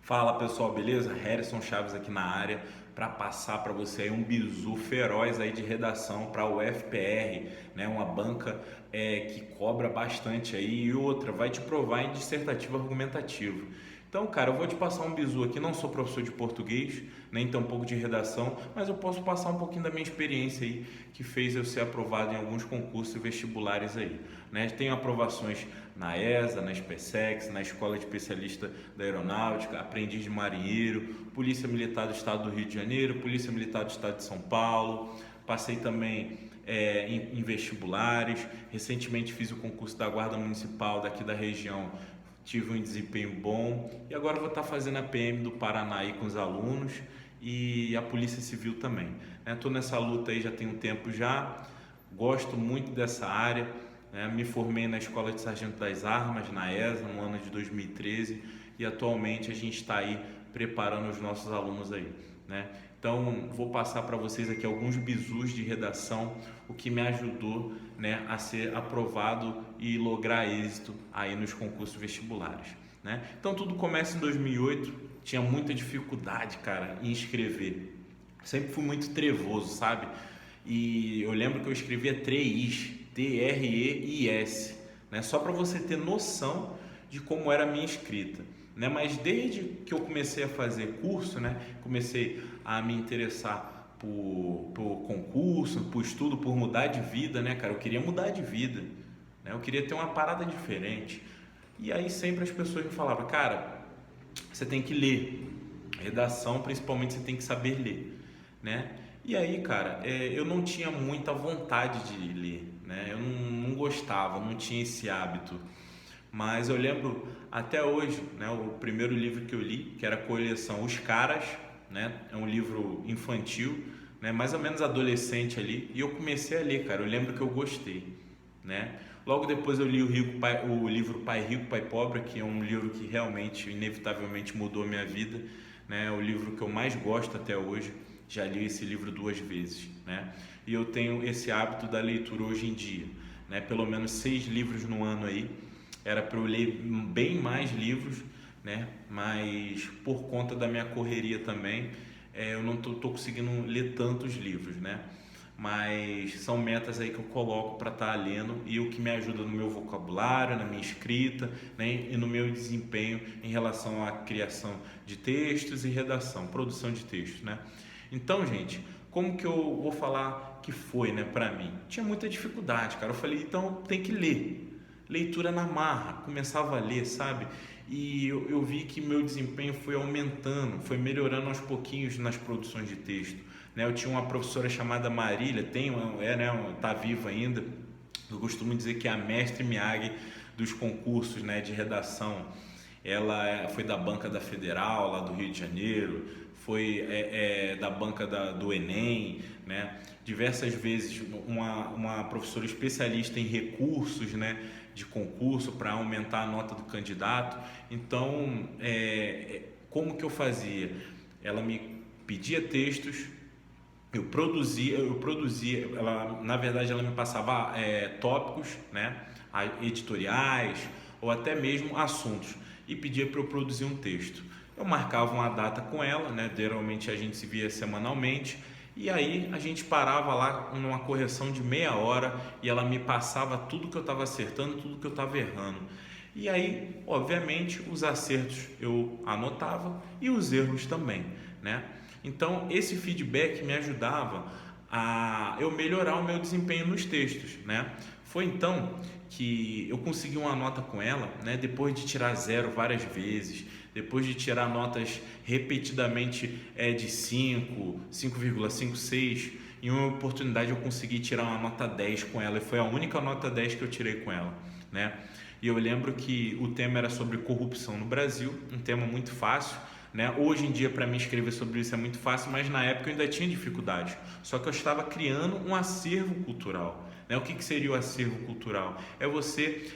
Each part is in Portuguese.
Fala pessoal, beleza? Harrison Chaves aqui na área para passar para você aí um bizu feroz aí de redação para o FPR, né? Uma banca que cobra bastante aí e outra vai te provar em dissertativo argumentativo. Então, cara, eu vou te passar um bizu aqui. Não sou professor de português, nem tampouco de redação, mas eu posso passar um pouquinho da minha experiência aí que fez eu ser aprovado em alguns concursos vestibulares aí, né? Tenho aprovações na ESA, na SpaceX, na Escola de Especialista da Aeronáutica, aprendiz de marinheiro, Polícia Militar do Estado do Rio de Janeiro, Polícia Militar do Estado de São Paulo. Passei também em vestibulares. Recentemente fiz o concurso da Guarda Municipal daqui da região, tive um desempenho bom e agora vou estar fazendo a PM do Paraná aí com os alunos e a Polícia Civil também. Estou nessa luta aí já tem um tempo já, gosto muito dessa área. Me formei na Escola de Sargento das Armas, na ESA, no ano de 2013 e atualmente a gente está aí preparando os nossos alunos aí, né? Então vou passar para vocês aqui alguns bizus de redação, o que me ajudou, né, a ser aprovado e lograr êxito aí nos concursos vestibulares, né? Então tudo começa em 2008, tinha muita dificuldade, cara, em escrever, sempre fui muito trevoso, sabe? E eu lembro que eu escrevia três T-R-E-I-S, né? Só para você ter noção de como era a minha escrita, né? Mas desde que eu comecei a fazer curso, né? Comecei a me interessar por concurso, por estudo, por mudar de vida, né, cara? Eu queria mudar de vida, né? Eu queria ter uma parada diferente. E aí sempre as pessoas me falavam, cara, você tem que ler. Redação, principalmente, você tem que saber ler, né? E aí, cara, eu não tinha muita vontade de ler, né? Eu não gostava, não tinha esse hábito. Mas eu lembro até hoje, né, o primeiro livro que eu li, que era a coleção Os Caras, né? É um livro infantil, né, mais ou menos adolescente ali, e eu comecei a ler, cara. Eu lembro que eu gostei, né? Logo depois eu li o livro Pai Rico, Pai Pobre, que é um livro que realmente, inevitavelmente mudou a minha vida, né? É o livro que eu mais gosto até hoje. Já li esse livro 2 vezes, né? E eu tenho esse hábito da leitura hoje em dia, né? Pelo menos 6 livros no ano aí. Era para eu ler bem mais livros, né? Mas por conta da minha correria também, eu não tô conseguindo ler tantos livros, né? Mas são metas aí que eu coloco para estar lendo e o que me ajuda no meu vocabulário, na minha escrita, né? E no meu desempenho em relação à criação de textos e redação, produção de textos, né? Então, gente, como que eu vou falar que foi, né, para mim? Tinha muita dificuldade, cara. Eu falei, então tem que ler. Leitura na marra, começava a ler, sabe? E eu vi que meu desempenho foi aumentando, foi melhorando aos pouquinhos nas produções de texto, né? Eu tinha uma professora chamada Marília, né, tá viva ainda. Eu costumo dizer que é a mestre Miyagi dos concursos, né, de redação. Ela foi da banca da Federal, lá do Rio de Janeiro, foi da banca do Enem, né? Diversas vezes uma professora especialista em recursos, né, de concurso para aumentar a nota do candidato. Então, como que eu fazia? Ela me pedia textos, eu produzia, ela, na verdade ela me passava tópicos, né, editoriais ou até mesmo assuntos e pedia para eu produzir um texto. Eu marcava uma data com ela, né, geralmente a gente se via semanalmente, e aí a gente parava lá numa correção de meia hora e ela me passava tudo que eu estava acertando, tudo que eu estava errando. E aí, obviamente, os acertos eu anotava e os erros também, né? Então, esse feedback me ajudava a eu melhorar o meu desempenho nos textos, né? Foi então que eu consegui uma nota com ela, né? Depois de tirar zero várias vezes, depois de tirar notas repetidamente de 5, 5,5, 6, em uma oportunidade eu consegui tirar uma nota 10 com ela e foi a única nota 10 que eu tirei com ela, né? E eu lembro que o tema era sobre corrupção no Brasil, um tema muito fácil, né? Hoje em dia para mim escrever sobre isso é muito fácil, mas na época eu ainda tinha dificuldade, só que eu estava criando um acervo cultural, né? O que seria o acervo cultural? É você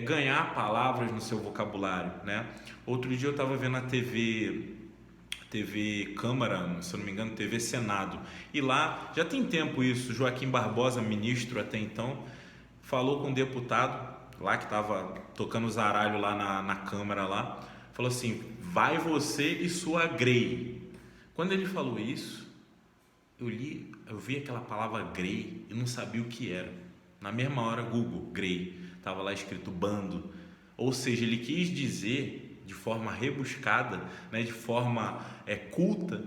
ganhar palavras no seu vocabulário, né? Outro dia eu estava vendo a TV Câmara, se eu não me engano, TV Senado, e lá, já tem tempo isso, Joaquim Barbosa, ministro até então, falou com um deputado lá que estava tocando zaralho lá na Câmara lá, falou assim: vai você e sua Grey. Quando ele falou isso, eu vi aquela palavra Grey e não sabia o que era. Na mesma hora, Google, Grey, estava lá escrito bando. Ou seja, ele quis dizer de forma rebuscada, né, de forma culta,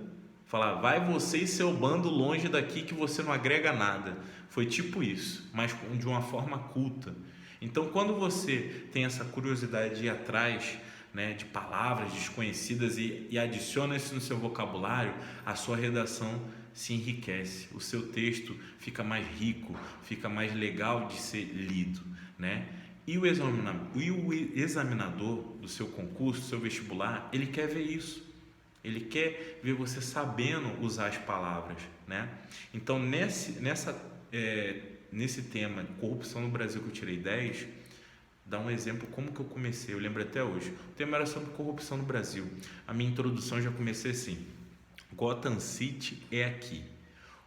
falar: vai você e seu bando longe daqui que você não agrega nada. Foi tipo isso, mas de uma forma culta. Então, quando você tem essa curiosidade de ir atrás, né, de palavras desconhecidas e adiciona isso no seu vocabulário, a sua redação se enriquece, o seu texto fica mais rico, fica mais legal de ser lido, né? E o examinador do seu concurso, do seu vestibular, ele quer ver isso. Ele quer ver você sabendo usar as palavras, né? Então, nesse tema, corrupção no Brasil, que eu tirei 10, dá um exemplo como que eu comecei, eu lembro até hoje. O tema era sobre corrupção no Brasil. A minha introdução já comecei assim: Gotham City é aqui.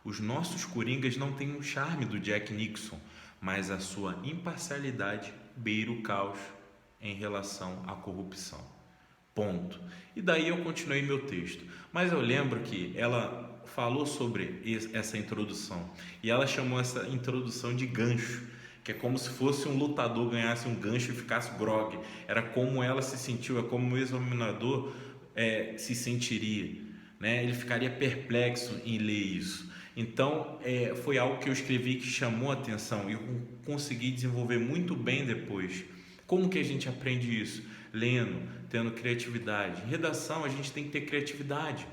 Os nossos coringas não têm o charme do Jack Nixon, mas a sua imparcialidade beira o caos em relação à corrupção. Ponto. E daí eu continuei meu texto. Mas eu lembro que ela falou sobre essa introdução e ela chamou essa introdução de gancho, que é como se fosse um lutador ganhasse um gancho e ficasse grogue. Era como ela se sentiu, é como o examinador se sentiria, né? Ele ficaria perplexo em ler isso. Então foi algo que eu escrevi que chamou a atenção e eu consegui desenvolver muito bem depois. Como que a gente aprende isso? Lendo, tendo criatividade. Em redação a gente tem que ter criatividade,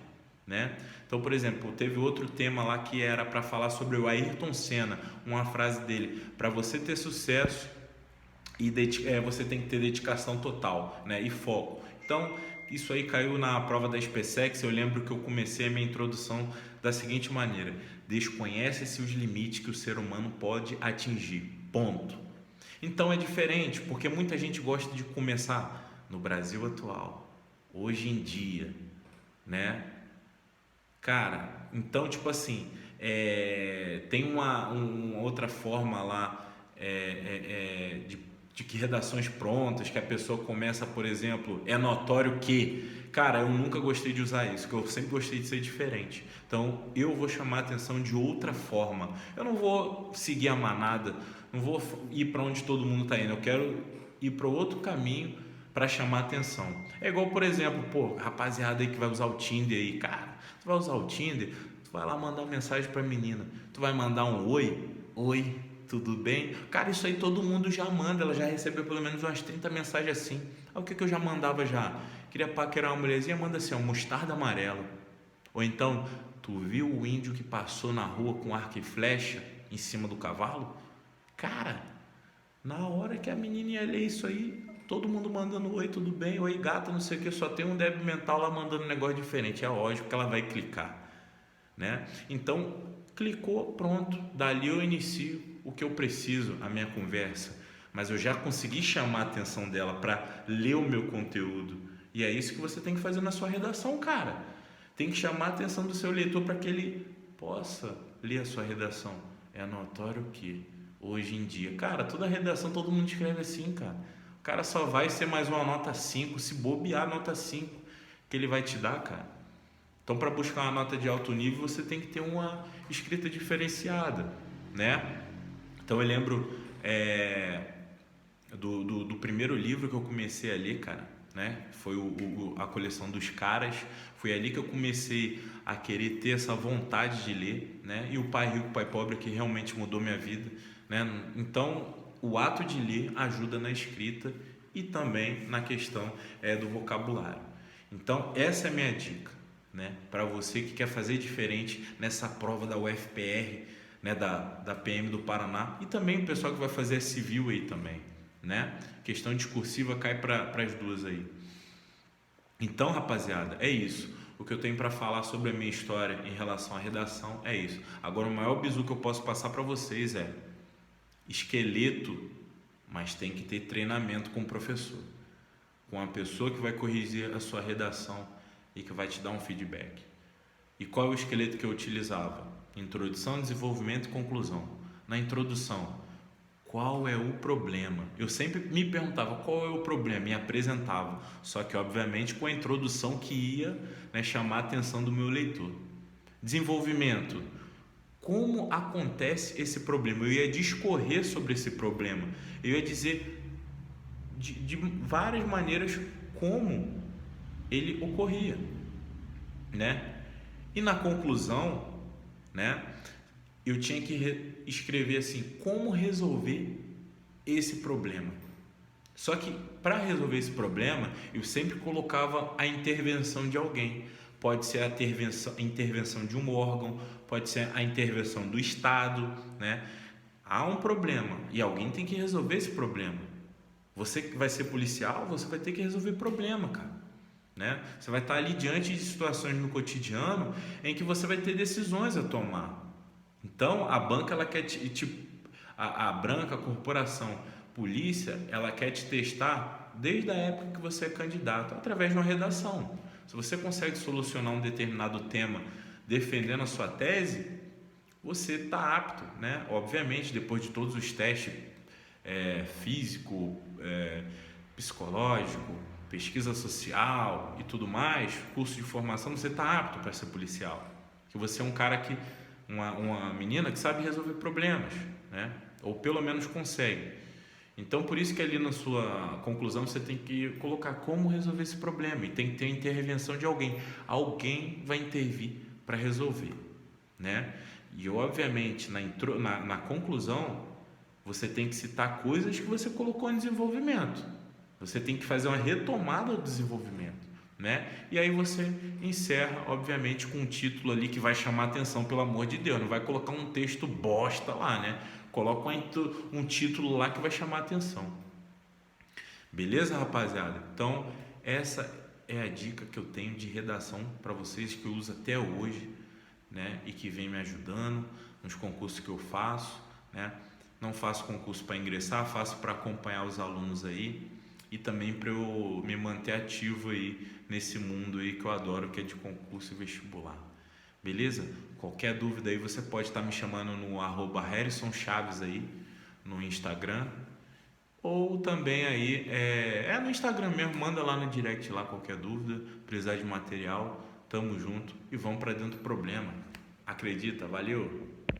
né? Então, por exemplo, teve outro tema lá que era para falar sobre o Ayrton Senna, uma frase dele: para você ter sucesso você tem que ter dedicação total, né? E foco. Então, isso aí caiu na prova da SpaceX. Eu lembro que eu comecei a minha introdução da seguinte maneira: desconhece-se os limites que o ser humano pode atingir, ponto. Então é diferente, porque muita gente gosta de começar no Brasil atual, hoje em dia, né? Cara, então tipo assim, tem uma outra forma lá de que redações prontas, que a pessoa começa, por exemplo, é notório que... Cara, eu nunca gostei de usar isso, porque eu sempre gostei de ser diferente. Então, eu vou chamar a atenção de outra forma. Eu não vou seguir a manada, não vou ir para onde todo mundo está indo. Eu quero ir para outro caminho para chamar a atenção. É igual, por exemplo, rapaziada aí que vai usar o Tinder aí. Cara, tu vai usar o Tinder, tu vai lá mandar uma mensagem para a menina. Tu vai mandar um oi, tudo bem? Cara, isso aí todo mundo já manda. Ela já recebeu pelo menos umas 30 mensagens assim. Aí o que eu já mandava já? Queria paquerar uma mulherzinha, manda assim, mostarda amarela. Ou então, tu viu o índio que passou na rua com arco e flecha em cima do cavalo? Cara, na hora que a menina ia ler isso aí, todo mundo mandando oi, tudo bem? Oi, gata, não sei o que. Só tem um débil mental lá mandando um negócio diferente. É lógico que ela vai clicar, né? Então, clicou, pronto. Dali eu inicio o que eu preciso, a minha conversa. Mas eu já consegui chamar a atenção dela para ler o meu conteúdo. E é isso que você tem que fazer na sua redação, cara. Tem que chamar a atenção do seu leitor para que ele possa ler a sua redação. É notório que hoje em dia, cara, toda redação todo mundo escreve assim, cara. O cara só vai ser mais uma nota 5, se bobear nota 5 que ele vai te dar, cara. Então, para buscar uma nota de alto nível, você tem que ter uma escrita diferenciada, né? Então, eu lembro do primeiro livro que eu comecei a ler, cara, né? Foi a coleção dos caras. Foi ali que eu comecei a querer ter essa vontade de ler, né? E o Pai Rico, Pai Pobre, que realmente mudou minha vida, né? Então, o ato de ler ajuda na escrita e também na questão do vocabulário. Então, essa é a minha dica, né? Para você que quer fazer diferente nessa prova da UFPR, né? Da PM do Paraná, e também o pessoal que vai fazer a civil aí também, né? Questão discursiva cai para as duas aí. Então, rapaziada, é isso. O que eu tenho para falar sobre a minha história em relação à redação é isso. Agora, o maior bizu que eu posso passar para vocês é esqueleto, mas tem que ter treinamento com o professor, com a pessoa que vai corrigir a sua redação e que vai te dar um feedback. E qual é o esqueleto que eu utilizava? Introdução, desenvolvimento e conclusão. Na introdução, qual é o problema. Eu sempre me perguntava qual é o problema, me apresentava, só que obviamente com a introdução que ia, né, chamar a atenção do meu leitor. Desenvolvimento. Como acontece esse problema? Eu ia discorrer sobre esse problema. Eu ia dizer de várias maneiras como ele ocorria, né? E na conclusão, né, eu tinha que escrever assim, como resolver esse problema. Só que para resolver esse problema, eu sempre colocava a intervenção de alguém. Pode ser a intervenção de um órgão, pode ser a intervenção do Estado, né? Há um problema e alguém tem que resolver esse problema. Você que vai ser policial, você vai ter que resolver problema, cara, né? Você vai estar ali diante de situações no cotidiano em que você vai ter decisões a tomar. Então, a banca, ela quer a banca, a corporação, polícia, ela quer te testar desde a época que você é candidato, através de uma redação. Se você consegue solucionar um determinado tema defendendo a sua tese, você está apto, né? Obviamente, depois de todos os testes físico, psicológico, pesquisa social e tudo mais, curso de formação, você está apto para ser policial. Que você é um cara que, uma menina que sabe resolver problemas, né? Ou pelo menos consegue. Então, por isso que ali na sua conclusão você tem que colocar como resolver esse problema e tem que ter a intervenção de alguém. Alguém vai intervir para resolver, né? E obviamente na conclusão você tem que citar coisas que você colocou em desenvolvimento. Você tem que fazer uma retomada do desenvolvimento, né? E aí você encerra, obviamente, com um título ali que vai chamar a atenção, pelo amor de Deus. Não vai colocar um texto bosta lá, né? Coloca um título lá que vai chamar a atenção. Beleza, rapaziada? Então, essa é a dica que eu tenho de redação para vocês, que eu uso até hoje, né? E que vem me ajudando nos concursos que eu faço, né? Não faço concurso para ingressar, faço para acompanhar os alunos aí e também para eu me manter ativo aí nesse mundo aí que eu adoro, que é de concurso e vestibular. Beleza? Qualquer dúvida aí você pode estar me chamando no @HarrisonChaves aí no Instagram, ou também aí no Instagram mesmo, manda lá no direct lá qualquer dúvida, precisar de material, tamo junto e vamos para dentro do problema. Acredita? Valeu!